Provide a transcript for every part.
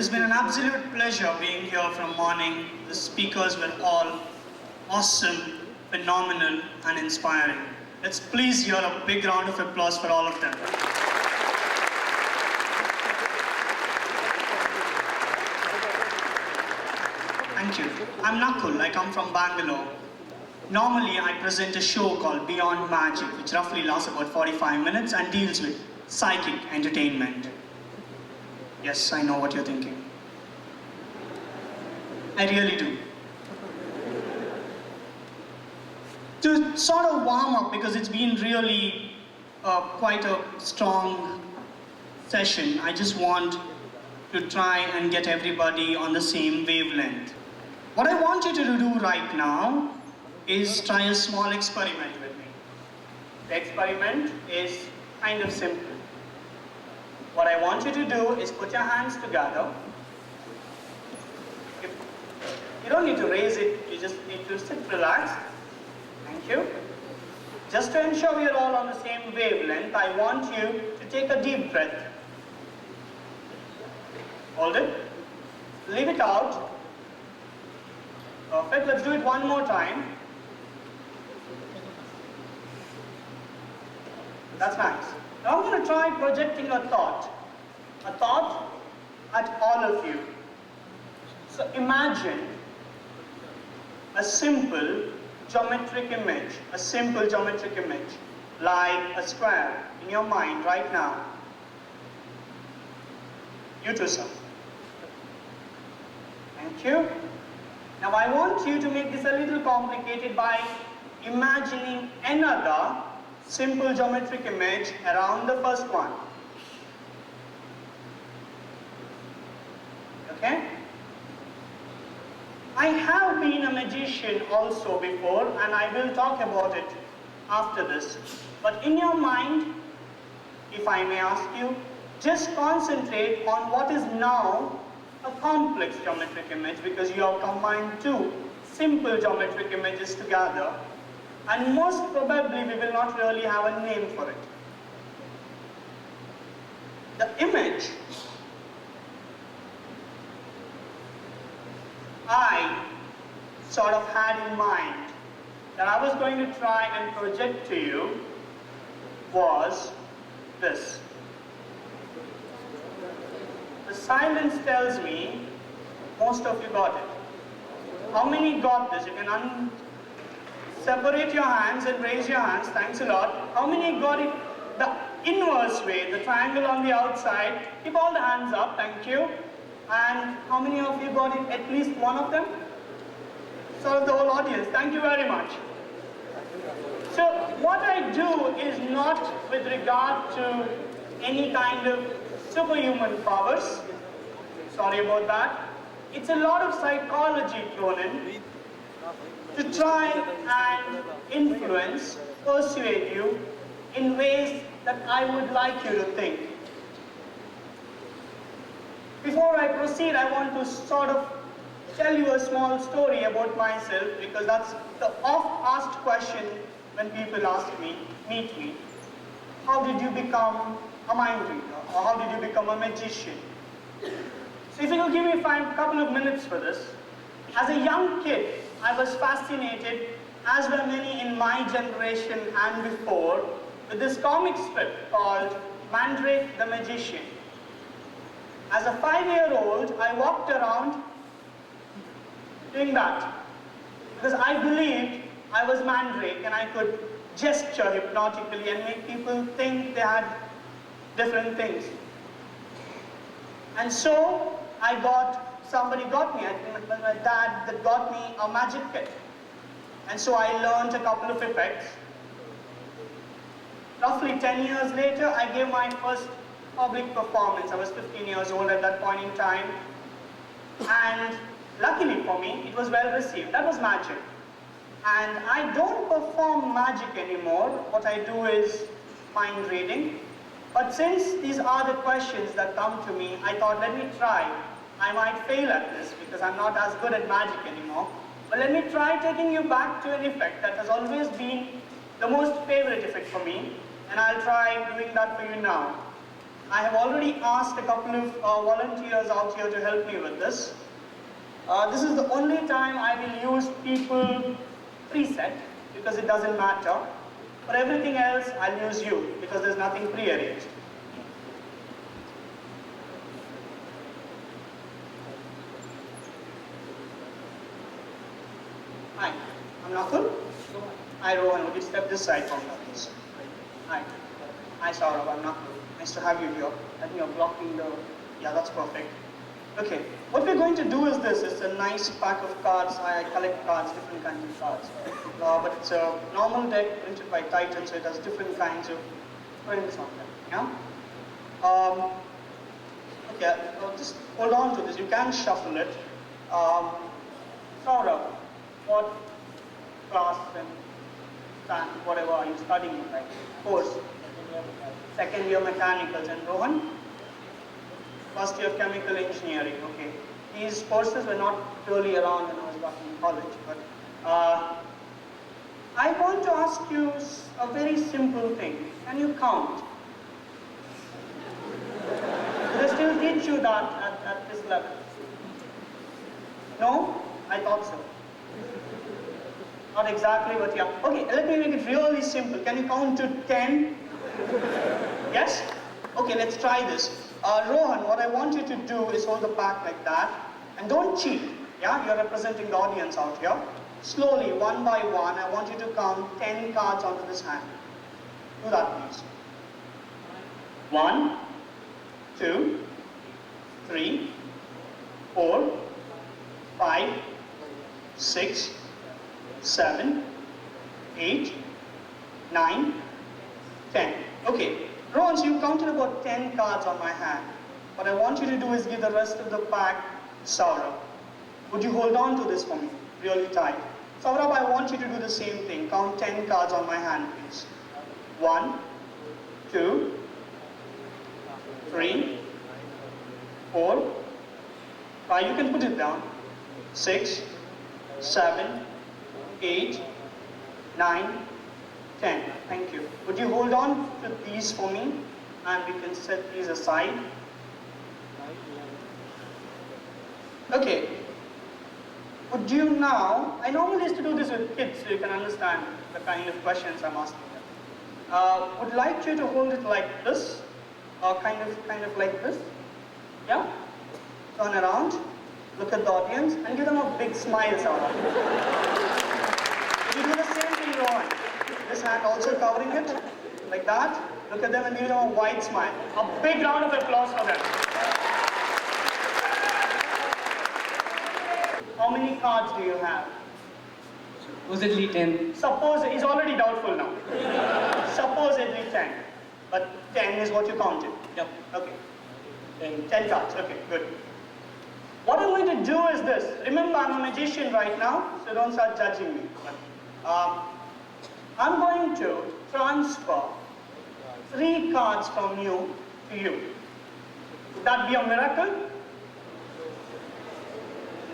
has been an absolute pleasure being here from morning. The speakers were all awesome, phenomenal, and inspiring. Let's please hear a big round of applause for all of them. Thank you. I'm Nakul. I come from Bangalore. Normally, I present a show called Beyond Magic, which roughly lasts about 45 minutes and deals with psychic entertainment. Yes, I know what you're thinking. I really do. To sort of warm up, because it's been really quite a strong session, I just want to try and get everybody on the same wavelength. What I want you to do right now is try a small experiment with me. The experiment is kind of simple. What I want you to do is put your hands together. You don't need to raise it, you just need to sit relaxed. Thank you. Just to ensure we are all on the same wavelength, I want you to take a deep breath. Hold it. Leave it out. Perfect. Let's do it one more time. That's nice. Now I'm going to try projecting a thought at all of you. So imagine a simple geometric image, like a square in your mind right now. You too, sir. Thank you. Now I want you to make this a little complicated by imagining another simple geometric image around the first one. Okay? I have been a magician also before, and I will talk about it after this. But in your mind, if I may ask you, just concentrate on what is now a complex geometric image, because you have combined two simple geometric images together, and most probably we will not really have a name for it. The image I sort of had in mind that I was going to try and project to you was this. The silence tells me most of you got it. How many got this? You can separate your hands and raise your hands. Thanks a lot. How many got it the inverse way, the triangle on the outside? Keep all the hands up. Thank you. And how many of you got it, at least one of them? Sort of the whole audience. Thank you very much. So what I do is not with regard to any kind of superhuman powers. Sorry about that. It's a lot of psychology thrown in to try and influence, persuade you in ways that I would like you to think. Before I proceed, I want to sort of tell you a small story about myself, because that's the oft-asked question when people meet me. How did you become a mind reader? Or how did you become a magician? So if you'll give me a couple of minutes for this. As a young kid, I was fascinated, as were many in my generation and before, with this comic strip called Mandrake the Magician. As a 5-year-old, I walked around doing that, because I believed I was Mandrake and I could gesture hypnotically and make people think they had different things. And so somebody got me, I think my dad that got me a magic kit. And so I learned a couple of effects. Roughly 10 years later, I gave my first public performance. I was 15 years old at that point in time. And luckily for me, it was well received. That was magic. And I don't perform magic anymore. What I do is mind reading. But since these are the questions that come to me, I thought, let me try. I might fail at this because I'm not as good at magic anymore. But let me try taking you back to an effect that has always been the most favorite effect for me. And I'll try doing that for you now. I have already asked a couple of volunteers out here to help me with this. This is the only time I will use people preset because it doesn't matter. For everything else, I'll use you because there's nothing pre-arranged. Hi, I'm Nakul. Hi, Rohan. Would you step this side from me, please? Hi. Hi, Saurabh. I'm Nakul. Nice to have you here. I think you're blocking the... Yeah, that's perfect. Okay. What we're going to do is this. It's a nice pack of cards. I collect cards, different kinds of cards. But it's a normal deck printed by Titan, so it has different kinds of prints on them. Yeah? Okay, just hold on to this. You can shuffle it. Saurabh, what class and whatever are you studying, like course? Second year mechanicals. And Rohan? First year chemical engineering. Okay. These courses were not really around when I was back in college, but I want to ask you a very simple thing. Can you count? Do they still teach you that at this level? No? I thought so. Not exactly, but yeah. Okay, let me make it really simple. Can you count to 10? Yes? Okay, let's try this. Rohan, what I want you to do is hold the pack like that. And don't cheat. Yeah, you're representing the audience out here. Slowly, one by one, I want you to count 10 cards onto this hand. Do that, please. 1, 2, 3, 4, 5, 6, 7, 8, 9, 10. Okay, Rohan, so you counted about 10 cards on my hand. What I want you to do is give the rest of the pack to Saurabh. Would you hold on to this for me? Really tight. Saurabh, I want you to do the same thing. Count 10 cards on my hand, please. 1, 2, 3, 4, 5. You can put it down. 6, 7, 8, 9, 10. Thank you. Would you hold on to these for me? And we can set these aside. Okay. Would you now, I normally used to do this with kids so you can understand the kind of questions I'm asking them. Would like you to hold it like this, or kind of like this. Yeah? Turn around, look at the audience, and give them a big smile, Saurabh. Would you do the same thing, Rohan? This hand also covering it, like that. Look at them and give them a wide smile. A big round of applause for them. How many cards do you have? Supposedly 10. Suppose, it's already doubtful now. Supposedly 10. But 10 is what you counted. Yep. Okay. 10 cards. Okay, good. What I'm going to do is this. Remember, I'm a magician right now, so don't start judging me. I'm going to transfer 3 cards from you to you. Would that be a miracle?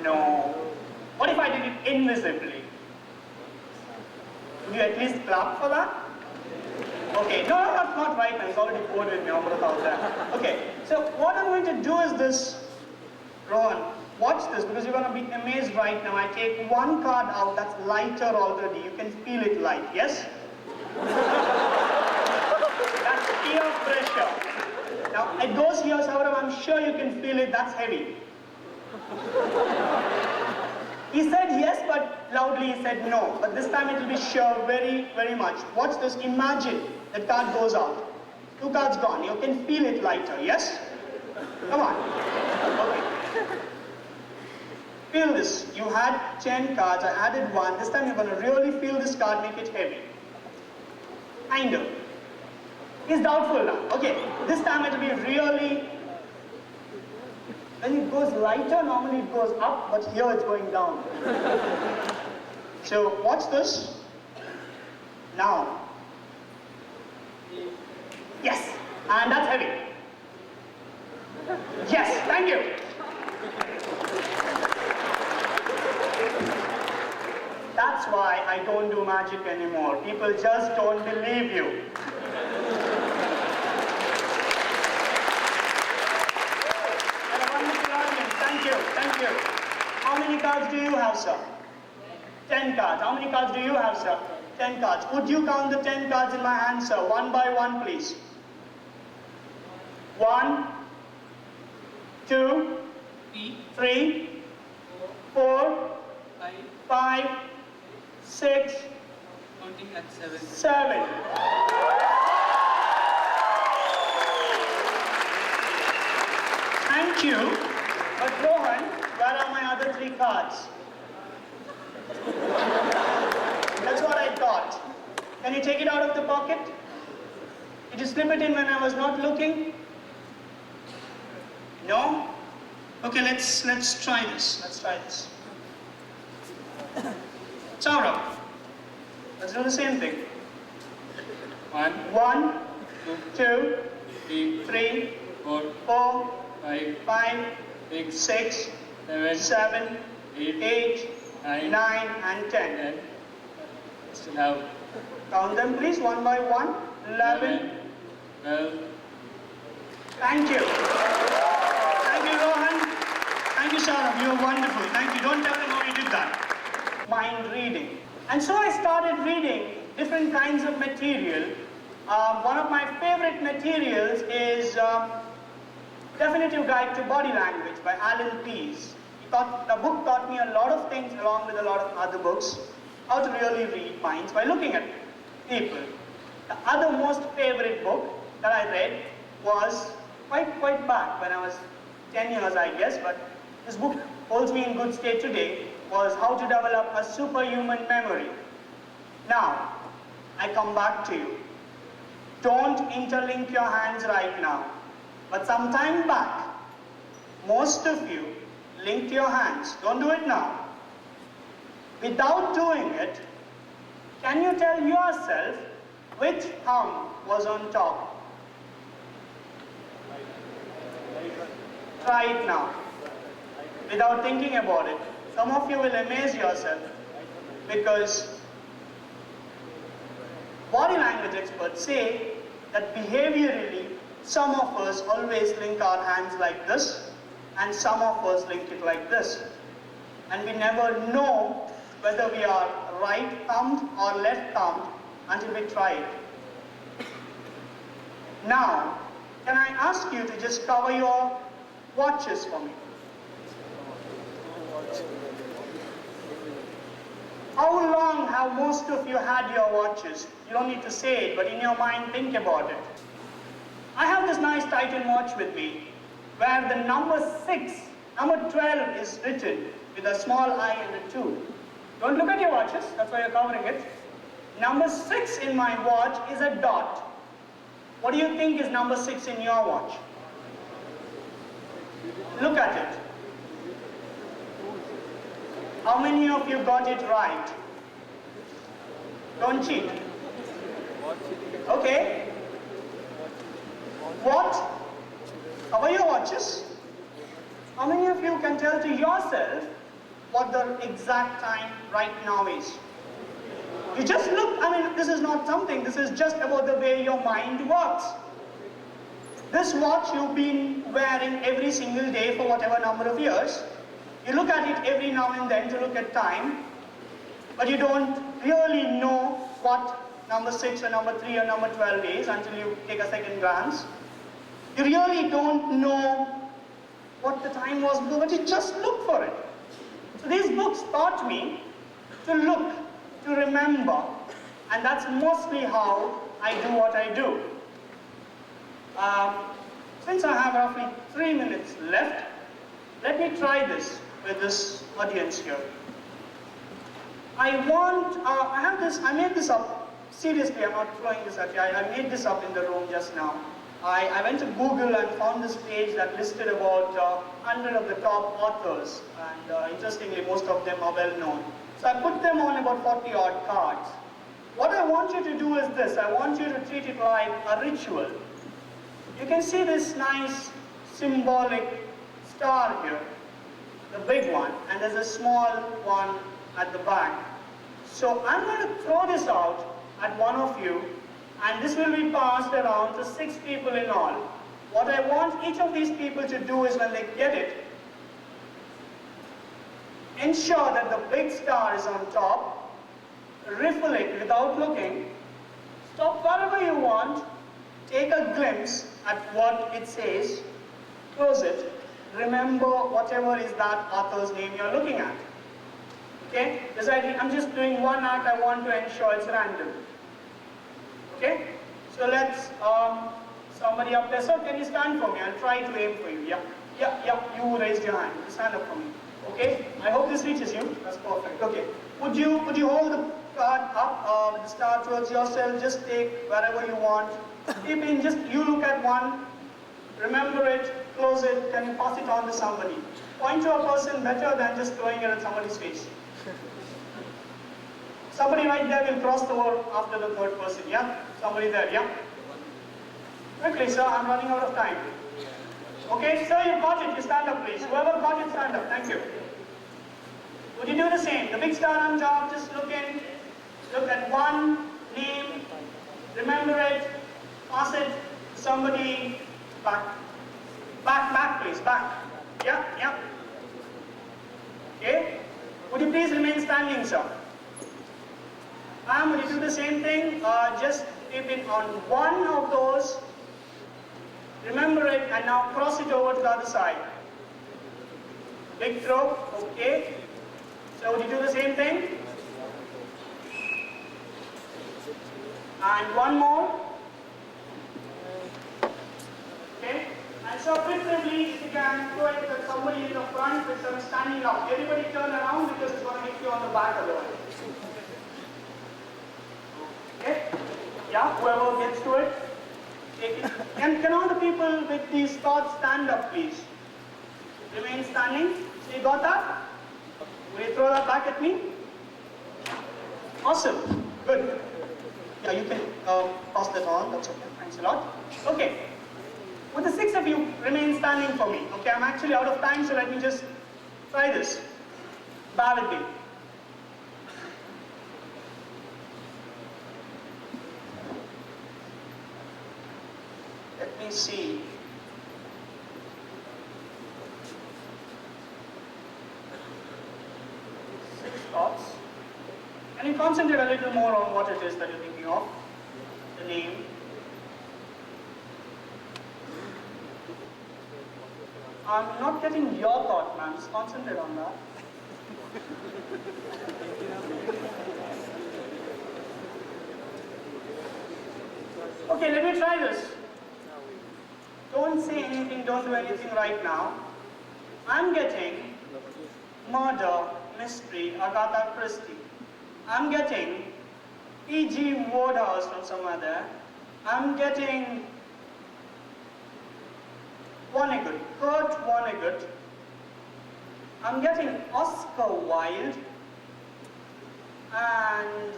No. What if I did it invisibly? Would you at least clap for that? Okay, no, that's not right now. He's already bored with me. I'm going to out there. Okay, so what I'm going to do is this. Rohan, watch this because you're going to be amazed right now. I take 1 card out that's lighter already. You can feel it light, yes? That's peer pressure. Now, it goes here, Saurabh. I'm sure you can feel it. That's heavy. He said yes, but loudly he said no. But this time it will be sure very, very much. Watch this. Imagine the card goes out. 2 cards gone. You can feel it lighter, yes? Come on. Okay. Feel this. You had 10 cards. I added 1. This time you're going to really feel this card, make it heavy. Kind of. He's doubtful now. Okay. This time it will be really... When it goes lighter, normally it goes up, but here it's going down. So watch this. Now. Yes, and that's heavy. Yes, thank you. That's why I don't do magic anymore. People just don't believe you. cards do you have, sir? 10 cards. How many cards do you have, sir? 10 cards. Would you count the 10 cards in my hand, sir? One by one, please. 1, 2, 3, 4, 5, 6, Counting at 7. 7. Thank you. But Rohan, where are my other 3 cards? That's what I thought. Can you take it out of the pocket? Did you slip it in when I was not looking? No? Okay, let's try this. Let's try this. Saurabh, let's do the same thing. 1, 1, 2, 2, 3, 4, 4, 5, 5, 6, 6, 7, 7, 8, 8, 9, 9, and 10. 10. Still have Count them please, one by one. 11. 12. Thank you. Thank you, Rohan. Thank you, Saurabh. You are wonderful. Thank you. Don't tell them how you did that. Mind reading. And so I started reading different kinds of material. One of my favorite materials is Definitive Guide to Body Language by Alan Pease. The book taught me a lot of things along with a lot of other books. How to really read minds by looking at people. The other most favorite book that I read was quite back when I was 10 years, I guess, but this book holds me in good state today, was How to Develop a Superhuman Memory. Now, I come back to you. Don't interlink your hands right now. But some time back, most of you linked your hands. Don't do it now. Without doing it, can you tell yourself which thumb was on top? Try it now. Without thinking about it. Some of you will amaze yourself because body language experts say that behaviorally, some of us always link our hands like this and some of us link it like this. And we never know whether we are right-thumbed or left-thumbed until we try it. Now, can I ask you to just cover your watches for me? How long have most of you had your watches? You don't need to say it, but in your mind, think about it. I have this nice Titan watch with me, where the number 6, number 12 is written with a small I and a 2. Don't look at your watches, that's why you're covering it. Number 6 in my watch is a dot. What do you think is number 6 in your watch? Look at it. How many of you got it right? Don't cheat. Okay. What? Cover your watches. How many of you can tell to yourself what the exact time right now is? You just look, this is not something, this is just about the way your mind works. This watch you've been wearing every single day for whatever number of years. You look at it every now and then to look at time, but you don't really know what number 6 or number 3 or number 12 is until you take a second glance. You really don't know what the time was, but you just look for it. So these books taught me to look, to remember, and that's mostly how I do what I do. Since I have roughly 3 minutes left, let me try this with this audience here. I made this up, seriously, I'm not throwing this at you, I made this up in the room just now. I went to Google and found this page that listed about 100 of the top authors, and interestingly, most of them are well known. So I put them on about 40 odd cards. What I want you to do is this, I want you to treat it like a ritual. You can see this nice symbolic star here, the big one, and there's a small one at the back. So I'm going to throw this out at one of you, and this will be passed around to 6 people in all. What I want each of these people to do is when they get it, ensure that the big star is on top, riffle it without looking, stop wherever you want, take a glimpse at what it says, close it, remember whatever is that author's name you're looking at. Okay? I'm just doing one act, I want to ensure it's random. Okay? So let's, somebody up there, sir, can you stand for me? I'll try to aim for you. Yeah, you raised your hand. Stand up for me. Okay? I hope this reaches you. That's perfect. Okay. Would you hold the card up, the star towards yourself, just take wherever you want. Keep in, just you look at one, remember it, close it, can you pass it on to somebody. Point to a person better than just throwing it at somebody's face. Somebody right there will cross the word after the third person, yeah? Somebody there, yeah? Quickly, sir, I'm running out of time. Okay, sir, you got it, you stand up please. Whoever got it, stand up, thank you. Would you do the same? The big star on top, just look at one name, remember it, pass it to somebody, back please, back. Yeah. Okay, would you please remain standing, sir? Ma'am, would you do the same thing? Just keep it on one of those, remember it, and now cross it over to the other side. Big throw, okay. So would you do the same thing? And one more. Okay. And so preferably, if you can throw it at somebody in the front with them standing up. Everybody turn around because it's going to hit you on the back otherwise. Okay? Yeah, whoever gets to it, take it. Can all the people with these thoughts stand up, please? Remain standing. So you got that? Will you throw that back at me? Awesome. Good. Yeah, you can pass that on. That's okay. Thanks a lot. Okay. Would the 6 of you remain standing for me? Okay, I'm actually out of time, so let me just try this. Bear with me. Let me see. Six thoughts. Can you concentrate a little more on what it is that you're thinking of? The name. I'm not getting your thought, ma'am. Just concentrate on that. Okay, let me try this. Don't say anything, don't do anything right now. I'm getting murder, mystery, Agatha Christie. I'm getting E.G. Wodehouse from somewhere there. I'm getting Vonnegut, Kurt Vonnegut. I'm getting Oscar Wilde. And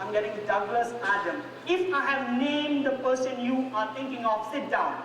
I'm getting Douglas Adams. If I have named the person you are thinking of, sit down.